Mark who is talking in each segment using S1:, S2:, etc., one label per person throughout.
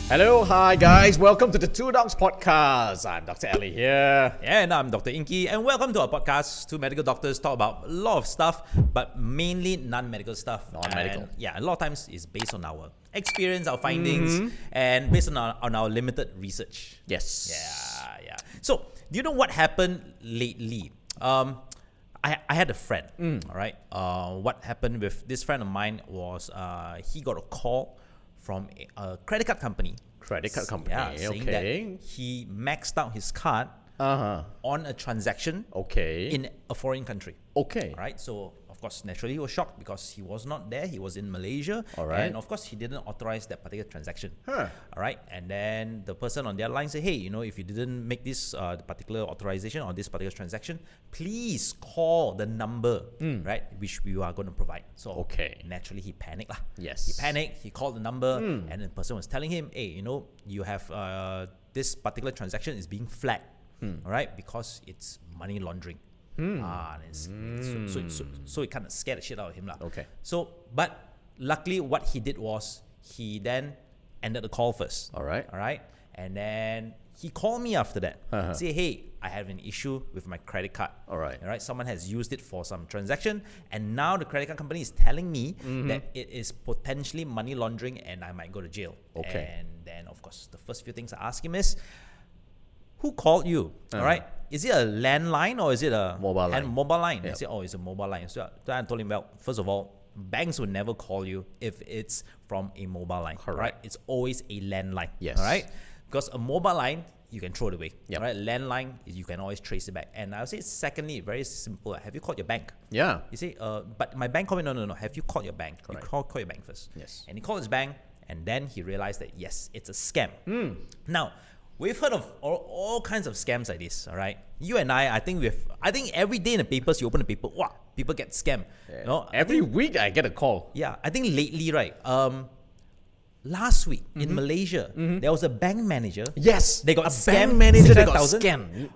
S1: Hello, hi guys, welcome to the Two Dogs Podcast. I'm Dr. Ali here.
S2: And I'm Dr. Ingky, and welcome to our podcast. Two medical doctors talk about a lot of stuff, but mainly non-medical stuff.
S1: Non-medical.
S2: And yeah, a lot of times it's based on our experience, our findings, and based on our limited research.
S1: Yes.
S2: Yeah. So, do you know what happened lately? I had a friend, all right? What happened with this friend of mine was he got a call from a credit card company.
S1: okay.
S2: Saying that he maxed out his card on a transaction in a foreign country.
S1: Okay.
S2: All right, so of course, naturally, he was shocked because he was not there. He was in Malaysia.
S1: All right.
S2: And of course, he didn't authorize that particular transaction.
S1: Huh.
S2: All right, and then the person on their line said, hey, if you didn't make this particular authorization or this particular transaction, please call the number, right, which we are going to provide. So naturally, he panicked.
S1: Yes.
S2: He panicked, he called the number, and the person was telling him, hey, you have this particular transaction is being flagged, all right, because it's money laundering. So it kind of scared the shit out of him.
S1: Okay.
S2: So, but luckily what he did was he then ended the call first.
S1: All right.
S2: And then he called me after that. Say, hey, I have an issue with my credit card.
S1: All right.
S2: Someone has used it for some transaction, and now the credit card company is telling me that it is potentially money laundering and I might go to jail.
S1: Okay.
S2: And then, of course, the first few things I ask him is, who called you? All right. Is it a landline or is it a
S1: mobile line?
S2: Mobile line.
S1: Yep.
S2: He said, oh, it's a mobile line. So I told him, well, first of all, banks would never call you if it's from a mobile line.
S1: Correct.
S2: Right? It's always a landline.
S1: Yes.
S2: All right. Because a mobile line, you can throw it away.
S1: Yep.
S2: All right. Landline, you can always trace it back. And I would say, secondly, very simple. Have you called your bank?
S1: Yeah.
S2: You say, but my bank called me. No. Have you called your bank?
S1: Correct.
S2: You call your bank first.
S1: Yes.
S2: And he called his bank, and then he realized that yes, it's a scam. Now, we've heard of all kinds of scams like this, all right? You and I think every day in the papers, you open the paper, wow, people get scammed.
S1: Every week I get a call.
S2: Yeah, I think lately, right? Last week in Malaysia, there was a bank manager.
S1: Yes.
S2: They got
S1: a
S2: scammed.
S1: bank manager that got
S2: 600,000.
S1: scammed.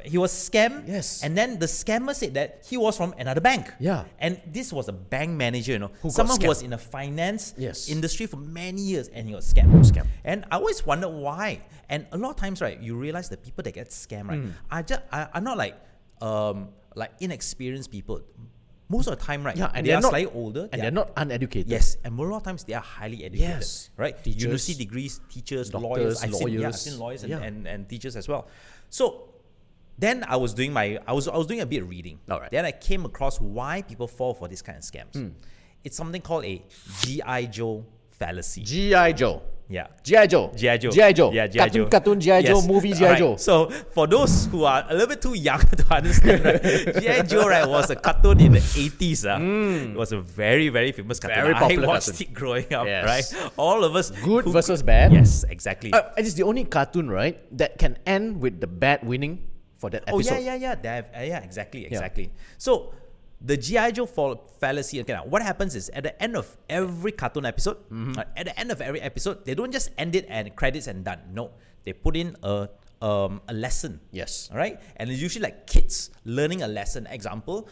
S2: He was scammed.
S1: Yes.
S2: And then the scammer said that he was from another bank.
S1: Yeah.
S2: And this was a bank manager,
S1: Who got
S2: someone who
S1: scammed.
S2: was in the finance
S1: Yes.
S2: industry for many years, and he got scammed. And I always wondered why. And a lot of times, right, you realize the people that get scammed, right, are not like inexperienced people. Most of the time, right,
S1: and
S2: they are
S1: not
S2: slightly older.
S1: And they're not uneducated.
S2: Yes, and a lot of times they are highly educated.
S1: Yes.
S2: Right?
S1: Teachers,
S2: University degrees, teachers,
S1: doctors,
S2: lawyers. I've seen lawyers and teachers as well. So then I was doing I was doing a bit of reading.
S1: All right.
S2: Then I came across why people fall for this kind of scams. It's something called a GI Joe Fallacy.
S1: GI Joe.
S2: Yeah.
S1: GI Joe.
S2: GI Joe.
S1: GI Joe.
S2: Yeah, GI Joe.
S1: Cartoon GI Joe,
S2: Yes.
S1: movie GI
S2: Alright,
S1: Joe.
S2: So for those who are a little bit too young to understand, right, GI Joe, right, was a cartoon in the 80s. It was a very, very famous cartoon.
S1: Very popular
S2: I watched
S1: cartoon.
S2: it growing up,
S1: Yes.
S2: right? All of us.
S1: Good versus bad.
S2: Yes, exactly.
S1: And it's the only cartoon, right, that can end with the bad winning for that episode.
S2: Yeah, exactly. So the GI Joe fallacy. Okay, now what happens is at the end of every cartoon episode, at the end of every episode, they don't just end it and credits and done. No, they put in a lesson.
S1: Yes.
S2: All right, and it's usually like kids learning a lesson. Example,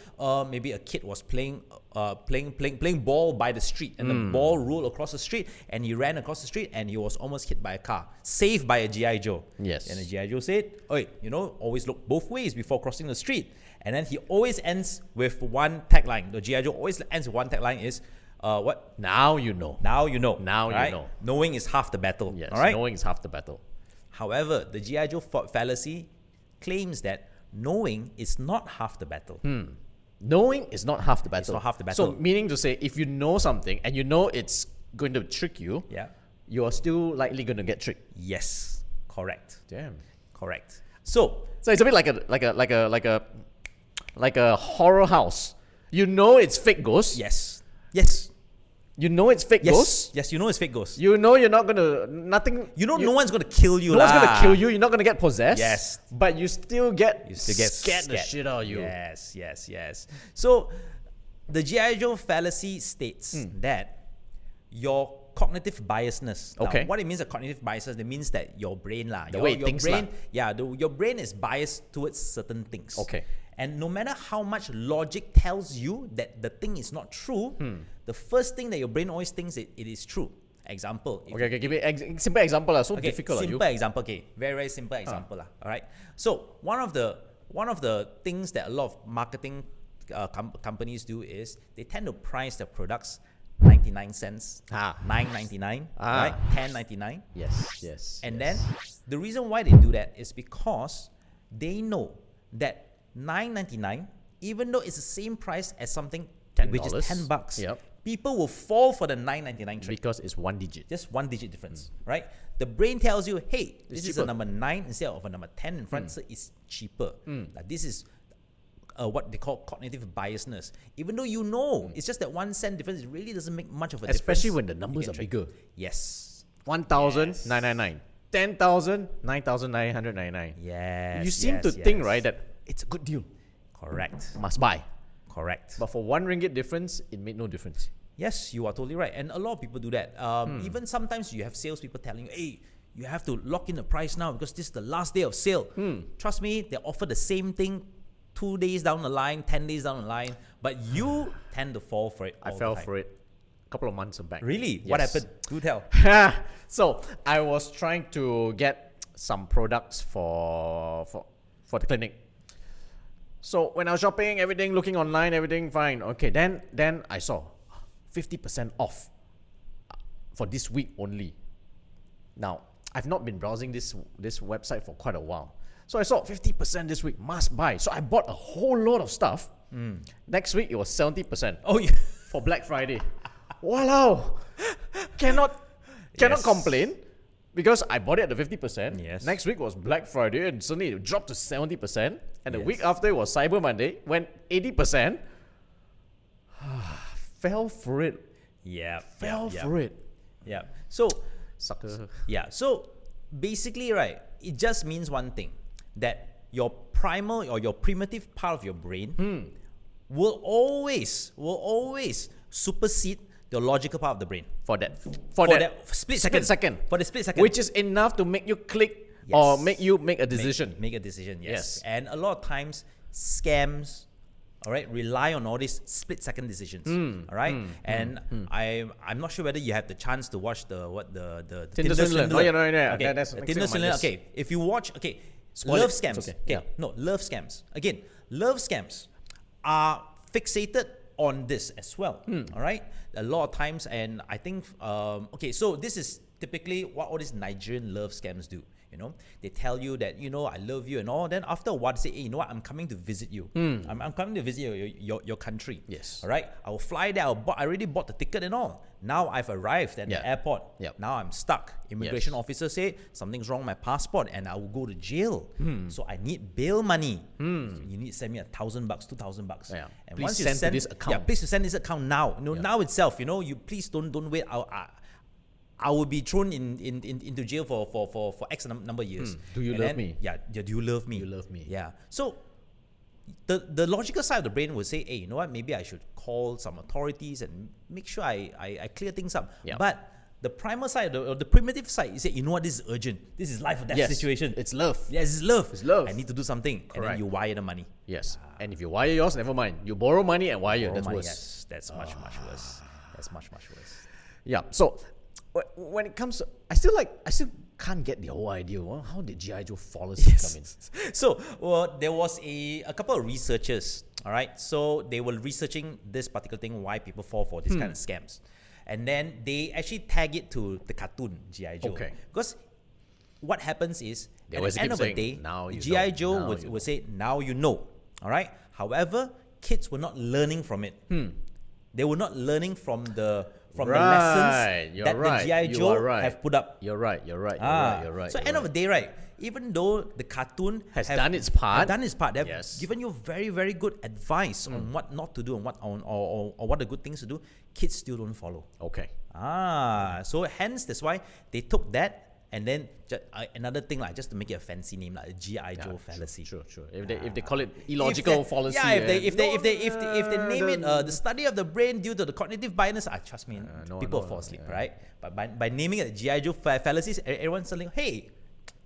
S2: maybe a kid was playing ball by the street, and the ball rolled across the street, and he ran across the street, and he was almost hit by a car, saved by a GI Joe.
S1: Yes.
S2: And the GI Joe said, "Oi, always look both ways before crossing the street." And then he always ends with one tagline. The GI Joe always ends with one tagline is, what?
S1: Now you know.
S2: Now you know.
S1: Now you
S2: right?
S1: know.
S2: Knowing is half the battle.
S1: Yes.
S2: All right.
S1: Knowing is half the battle.
S2: However, the GI Joe fallacy claims that knowing is not half the battle.
S1: Knowing is not half the battle.
S2: It's not half the battle.
S1: So meaning to say, if you know something and you know it's going to trick you, you are still likely going to get tricked.
S2: Yes. Correct.
S1: Damn.
S2: Correct. So
S1: it's a bit like a horror house. You know it's fake ghosts.
S2: yes.
S1: You know it's fake ghosts.
S2: Yes, you know it's fake ghosts.
S1: You know you're not gonna nothing.
S2: No one's gonna kill you.
S1: No one's gonna kill you. You're not gonna get possessed.
S2: Yes.
S1: But you still get
S2: scared
S1: the shit out of you.
S2: Yes. So the GI Joe fallacy states that your cognitive biasness.
S1: Okay.
S2: Now, what it means, a cognitive biasness, it means that your brain,
S1: The way it thinks
S2: brain, your brain is biased towards certain things.
S1: Okay.
S2: And no matter how much logic tells you that the thing is not true, the first thing that your brain always thinks it is true. Example.
S1: Okay, give me simple example. So
S2: Okay,
S1: difficult.
S2: simple example. Okay, very simple example. All right. So one of the things that a lot of marketing companies do is they tend to price their products 99 cents, 9.99, right? 10.99.
S1: Yes.
S2: And then the reason why they do that is because they know that 9.99, even though it's the same price as something which is $10, people will fall for the 9.99 trick
S1: because it's one digit.
S2: just one digit difference, right? The brain tells you, hey, this is
S1: cheaper.
S2: a number 9 instead of a number 10 in front, so it's cheaper. Like this is what they call cognitive biasness. Even though you know it's just that 1 cent difference, it really doesn't make much of a difference.
S1: Especially when the numbers are bigger.
S2: Yes.
S1: 1,999. 10,000, 9,999.
S2: Yes.
S1: You seem to think, right, that it's a good deal.
S2: Correct.
S1: Must buy.
S2: Correct.
S1: But for 1 ringgit difference, it made no difference.
S2: Yes, you are totally right. And a lot of people do that. Even sometimes you have salespeople telling you, hey, you have to lock in the price now because this is the last day of sale. Trust me, they offer the same thing 2 days down the line, 10 days down the line, but you tend to fall for it.
S1: I fell for it a couple of months back.
S2: Really?
S1: Yes.
S2: What happened? Do tell.
S1: So I was trying to get some products for the clinic. So when I was shopping, everything, looking online, everything fine. Okay, then I saw 50% off for this week only. Now, I've not been browsing this website for quite a while. So I saw 50% this week, must buy. So I bought a whole lot of stuff. Next week, it was 70%.
S2: Oh, yeah.
S1: For Black Friday. Walao! Cannot complain because I bought it at the 50%.
S2: Yes.
S1: Next week was Black Friday and suddenly it dropped to 70%. And the week after it was Cyber Monday, went 80%. Fell for it.
S2: Yeah.
S1: Fell for it.
S2: Yeah. So,
S1: Sucker.
S2: yeah. So, basically, right, it just means one thing, that your primal or your primitive part of your brain will always supersede the logical part of the brain.
S1: For that
S2: split second. For the split second.
S1: Which is enough to make you click or make you make a decision.
S2: Make a decision, yes. And a lot of times, scams, all right, rely on all these split-second decisions, all right? I'm not sure whether you have the chance to watch the
S1: Tinder Swindler.
S2: Okay,
S1: That's
S2: Tinder Swindler. Okay, if you watch, love scams. Love scams. Again, love scams are fixated on this as well, all right? A lot of times, and I think, so this is typically what all these Nigerian love scams do. You know, they tell you that, I love you and all. Then after a while, they say, hey, you know what? I'm coming to visit you. I'm coming to visit your country.
S1: Yes.
S2: All right. I will fly there. I already bought the ticket and all. Now I've arrived at the airport. Now I'm stuck. Immigration officer say something's wrong with my passport and I will go to jail. So I need bail money. You need to send me $1,000, $2,000.
S1: Yeah.
S2: And
S1: Please
S2: once you
S1: send
S2: send
S1: to this account.
S2: please send this account now. Now itself. You please don't wait. I will be thrown into jail for X number of years.
S1: Do you love me?
S2: Yeah, do you love me?
S1: You love me.
S2: Yeah. So the logical side of the brain will say, hey, you know what? Maybe I should call some authorities and make sure I clear things up.
S1: Yeah.
S2: But the primal side or the primitive side, you say, you know what? This is urgent. This is life or death situation.
S1: It's love.
S2: Yes, it's love.
S1: It's love.
S2: I need to do something.
S1: Correct.
S2: And then you wire the money.
S1: Yes. And if you wire yours, never mind. You borrow money and wire. That's
S2: money,
S1: worse.
S2: yes, that's much worse. That's much worse.
S1: Yeah. So when it comes to, I still can't get the whole idea. Well, how did GI Joe Fallacy come in?
S2: So there was a couple of researchers, all right? So they were researching this particular thing, why people fall for this kind of scams. And then they actually tag it to the cartoon GI Joe.
S1: Okay.
S2: Because what happens is,
S1: They
S2: at
S1: always
S2: the end
S1: keep
S2: of the
S1: saying,
S2: day,
S1: "Now you
S2: GI
S1: know,
S2: Joe
S1: now
S2: would,
S1: you know."
S2: would say, now you know, all right? However, kids were not learning from it. They were not learning from the lessons that the GI Joe have put up.
S1: You're right.
S2: So end of the day, right? Even though the cartoon
S1: has done its part,
S2: they've given you very, very good advice on what not to do and what the good things to do. Kids still don't follow.
S1: Okay.
S2: So hence that's why they took that. And then another thing, just to make it a fancy name, like GI Joe Fallacy.
S1: Sure. If they call it illogical fallacy,
S2: if they name it the study of the brain due to the cognitive bias, trust me, people fall asleep, right? But by naming it GI Joe Fallacy, everyone's suddenly, hey,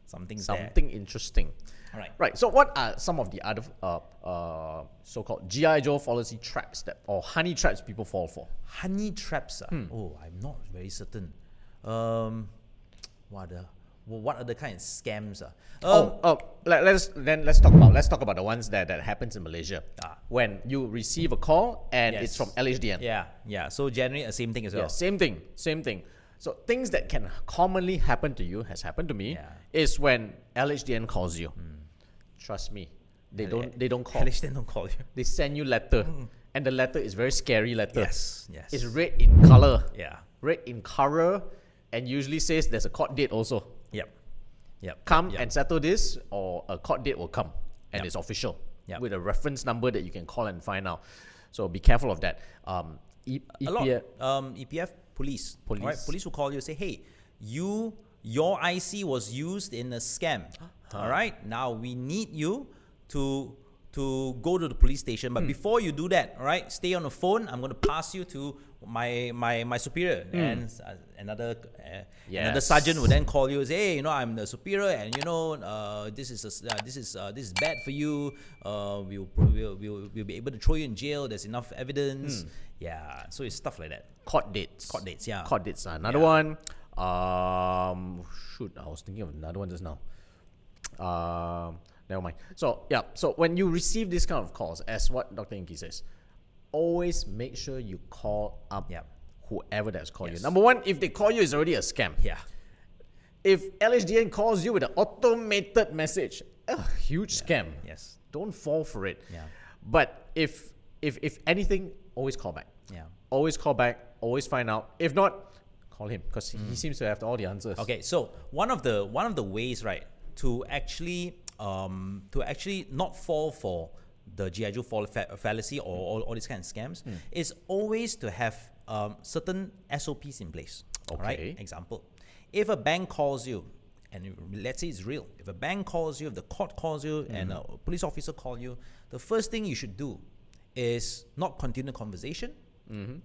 S2: something
S1: interesting.
S2: All right.
S1: Right. So what are some of the other so-called GI Joe Fallacy traps or honey traps people fall for?
S2: Honey traps? Oh, I'm not very certain. What other kind of scams?
S1: Let's talk about the ones that happens in Malaysia. When you receive a call and it's from LHDN.
S2: Yeah. So generally, the same thing as well.
S1: Yeah, same thing. So things that can commonly happen to you, has happened to me, is when LHDN calls you. Trust me, they don't call.
S2: LHDN don't call you.
S1: They send you letter, and the letter is very scary letter.
S2: Yes.
S1: It's red in color.
S2: Yeah.
S1: Red in color, and usually says there's a court date also.
S2: Yep.
S1: Come and settle this, or a court date will come, and it's official with a reference number that you can call and find out. So be careful of that.
S2: EPF, police. Right? Police will call you and say, hey, your IC was used in a scam. All right, now we need you to go to the police station. But before you do that, all right, stay on the phone. I'm going to pass you to my superior, and another sergeant will then call you and say, hey, I'm the superior, and this is bad for you. We'll be able to throw you in jail. There's enough evidence. Yeah, so it's stuff like that.
S1: Court dates.
S2: Yeah.
S1: Court dates. Another one. I was thinking of another one just now. Never mind. So when you receive this kind of calls, as what Dr. Ingky says, always make sure you call up whoever that's called you. Number one, if they call you, it's already a scam.
S2: Yeah.
S1: If LHDN calls you with an automated message, a huge scam.
S2: Yes.
S1: Don't fall for it.
S2: Yeah.
S1: But if anything, always call back.
S2: Yeah.
S1: Always call back. Always find out. If not, call him, because he seems to have all the answers.
S2: Okay. So one of the ways, right, to actually not fall for the GI Joe fallacy or all these kind of scams is always to have certain SOPs in place.
S1: Okay.
S2: Right? Example, if a bank calls you, and let's say it's real, if a bank calls you, if the court calls you, and a police officer calls you, the first thing you should do is not continue the conversation.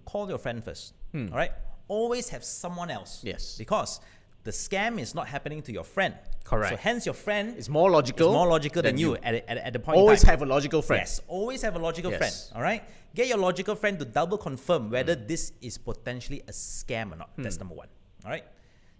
S2: Call your friend first. All right? Always have someone else.
S1: Yes.
S2: Because the scam is not happening to your friend.
S1: Correct.
S2: So hence your friend
S1: is more logical
S2: than you at the point
S1: always
S2: in time.
S1: have a logical friend.
S2: Yes, always have a logical friend. All right? Get your logical friend to double confirm whether this is potentially a scam or not. That's number one. All right?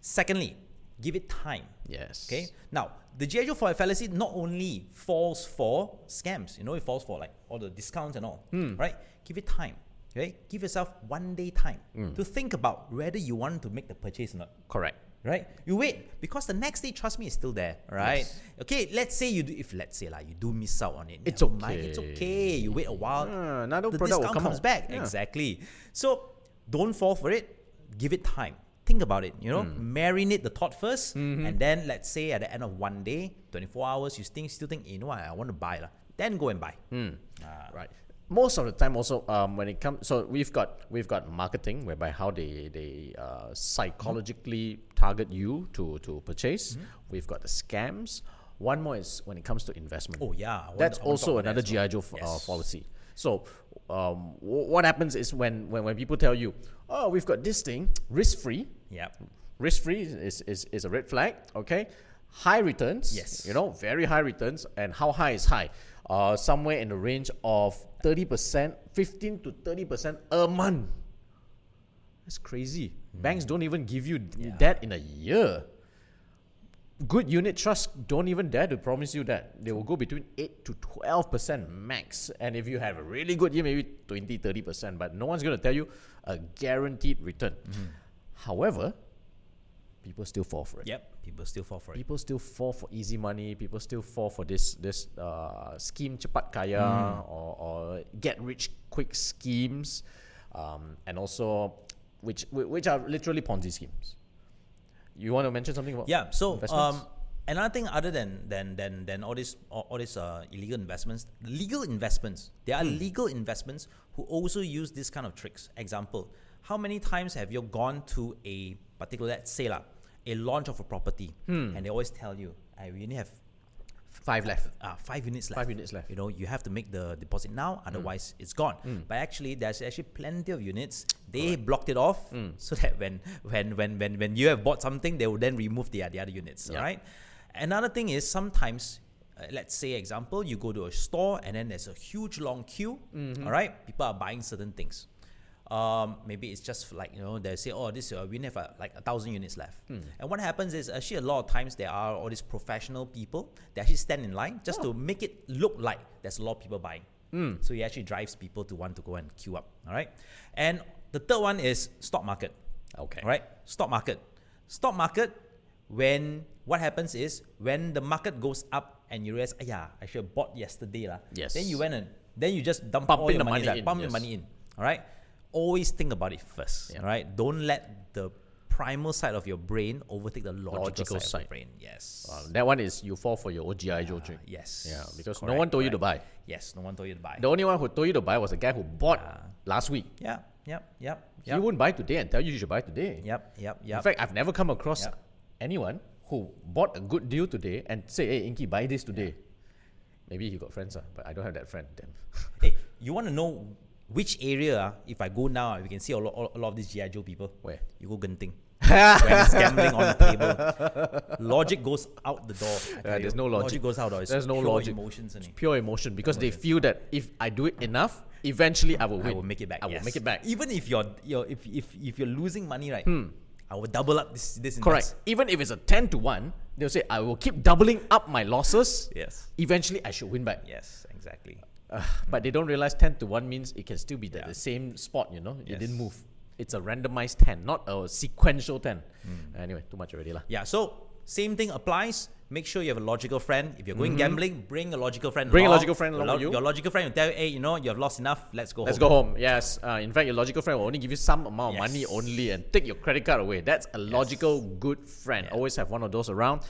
S2: Secondly, give it time.
S1: Yes.
S2: Okay? Now, the GI Joe fallacy not only falls for scams, it falls for like all the discounts and all. Right? Give it time. Okay? Give yourself 1 day time to think about whether you want to make the purchase or not.
S1: Correct.
S2: Right? You wait, because the next day, trust me, is still there. Right?
S1: Yes.
S2: Okay, let's say you do miss out on it.
S1: It's
S2: Never
S1: okay.
S2: mind, it's okay. You wait a while.
S1: Another
S2: the
S1: product
S2: discount
S1: will
S2: comes
S1: out.
S2: back.
S1: Yeah.
S2: Exactly. So don't fall for it. Give it time. Think about it. Marinate the thought first, and then let's say at the end of 1 day, 24 hours, you still think, I want to buy. Then go and buy.
S1: Right. Most of the time, also when it comes, so we've got marketing, whereby how they psychologically target you to purchase. We've got the scams. One more is when it comes to investment.
S2: Oh yeah,
S1: that's also another GI Joe fallacy. So what happens is when people tell you, oh, we've got this thing, risk-free.
S2: Yep.
S1: Risk-free is a red flag. Okay, high returns.
S2: Yes.
S1: Very high returns. And how high is high? Somewhere in the range of 30%, 15 to 30% a month. That's crazy. Banks don't even give you that in a year. Good unit trusts don't even dare to promise you that. They will go between 8 to 12% max. And if you have a really good year, maybe 20, 30%. But no one's going to tell you a guaranteed return. However, people still fall for it.
S2: Yep, people still fall for it.
S1: People still fall for easy money. People still fall for this scheme cepat kaya or get rich quick schemes, and also which are literally Ponzi schemes. You want to mention something about investments?
S2: Another thing other than all these illegal investments, legal investments. There are legal investments who also use this kind of tricks. Example, how many times have you gone to a particular, let's say a launch of a property, and they always tell you, we only have
S1: 5 left.
S2: 5 units left.
S1: 5 units left.
S2: You have to make the deposit now, otherwise it's gone. But actually, there's actually plenty of units. They blocked it off so that when you have bought something, they will then remove the other units. All right. Another thing is sometimes, let's say example, you go to a store and then there's a huge long queue. All right, people are buying certain things. Maybe it's just like, they say, oh, this we only have like 1,000 units left. And what happens is actually a lot of times there are all these professional people that actually stand in line just to make it look like there's a lot of people buying. So it actually drives people to want to go and queue up. All right. And the third one is stock market.
S1: Okay.
S2: All right. Stock market. Stock market, what happens is when the market goes up and you realize, I should have bought yesterday.
S1: Yes.
S2: Then you went and then you just dump
S1: Pump
S2: all
S1: in
S2: your
S1: the
S2: money,
S1: money in,
S2: pump
S1: yes.
S2: your money in. All right. Always think about it first. All right. Don't let the primal side of your brain overtake the logical side of your brain. Yes.
S1: That one is you fall for your GI Joe trick.
S2: Yes.
S1: Yeah, because no
S2: Correct,
S1: one told you to
S2: correct.
S1: buy.
S2: Yes, no one told you to buy.
S1: The only one who told you to buy was the guy who bought last week.
S2: Yep.
S1: He wouldn't buy today and tell you should buy today.
S2: Yep.
S1: In fact, I've never come across anyone who bought a good deal today and say, hey, Ingky, buy this today. Maybe you got friends, but I don't have that friend. Damn.
S2: Hey, you want to know which area, if I go now, we can see a lot of these GI Joe people.
S1: Where?
S2: You go Genting. When it's gambling on the table. Logic goes out the door.
S1: There's no logic.
S2: Logic goes out the door. It's
S1: There's no
S2: pure
S1: logic.
S2: Emotions,
S1: It's pure emotion because they feel that if I do it enough, eventually I will win.
S2: I will make it back.
S1: I will make it back.
S2: Even if you're losing money, right? I will double up this invest.
S1: Correct. Even if it's a 10-1, they'll say, I will keep doubling up my losses.
S2: Yes.
S1: Eventually, I should win back.
S2: Yes, exactly.
S1: But they don't realize 10-1 means it can still be the same spot, It didn't move. It's a randomized 10, not a sequential 10. Anyway, too much already.
S2: Yeah, so same thing applies. Make sure you have a logical friend. If you're going gambling, bring a logical friend
S1: Bring a
S2: along.
S1: logical friend along with you.
S2: Your logical friend will tell you, hey, you have lost enough. Let's go home.
S1: Let's go home. Yes. In fact, your logical friend will only give you some amount of money only and take your credit card away. That's a logical, good friend. Always have one of those around.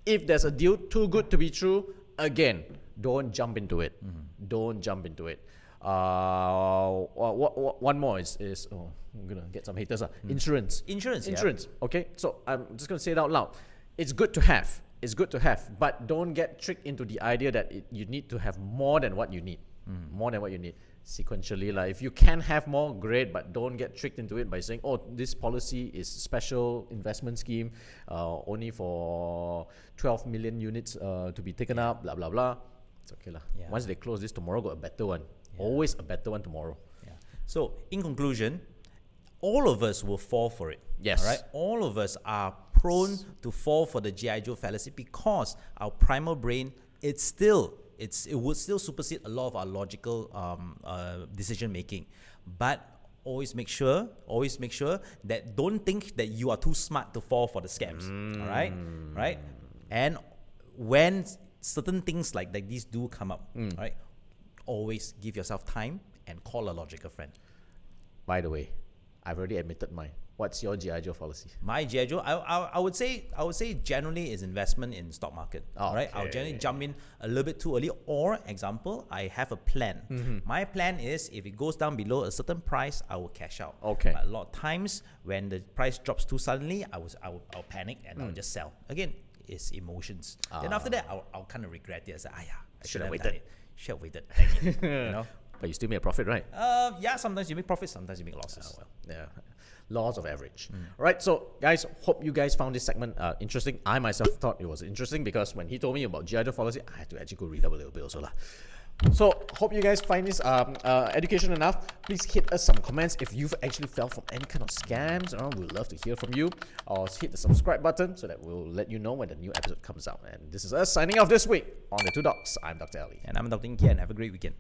S1: If there's a deal too good to be true, again, don't jump into it. Don't jump into it. One more is I'm gonna get some haters. Insurance.
S2: Insurance.
S1: Okay, so I'm just gonna say it out loud. It's good to have. But don't get tricked into the idea that you need to have more than what you need. More than what you need. Sequentially, if you can have more, great, but don't get tricked into it by saying, oh, this policy is special investment scheme, only for 12 million units to be taken up, blah, blah, blah. It's okay. Once they close this, tomorrow got a better one. Always a better one tomorrow.
S2: So, in conclusion, all of us will fall for it.
S1: Yes.
S2: All right? All of us are prone to fall for the GI Joe fallacy because our primal brain, it would still supersede a lot of our logical decision making. But always make sure that don't think that you are too smart to fall for the scams. All right? And when certain things like these do come up, right? Always give yourself time and call a logical friend.
S1: By the way, I've already admitted mine. What's your GI Joe fallacy?
S2: My GI Joe, I would say generally is investment in stock market. All right, I'll generally jump in a little bit too early. Or example, I have a plan. My plan is if it goes down below a certain price, I will cash out.
S1: Okay.
S2: But a lot of times when the price drops too suddenly, I'll panic and I'll just sell. Again, it's emotions. Then after that, I'll kind of regret it. I say, I should have waited. Should have waited. Dang it.
S1: But you still made a profit, right?
S2: Yeah, sometimes you make profits, sometimes you make losses.
S1: Yeah. Laws of average. All right, so guys, hope you guys found this segment interesting. I myself thought it was interesting because when he told me about GI Joe fallacy, I had to actually go read up a little bit also. So, hope you guys find this education enough. Please hit us some comments if you've actually fell from any kind of scams. We'd love to hear from you. Or hit the subscribe button so that we'll let you know when the new episode comes out. And this is us signing off this week on The Two Docs. I'm Dr. Ali.
S2: And I'm Dr. Ingky, and have a great weekend.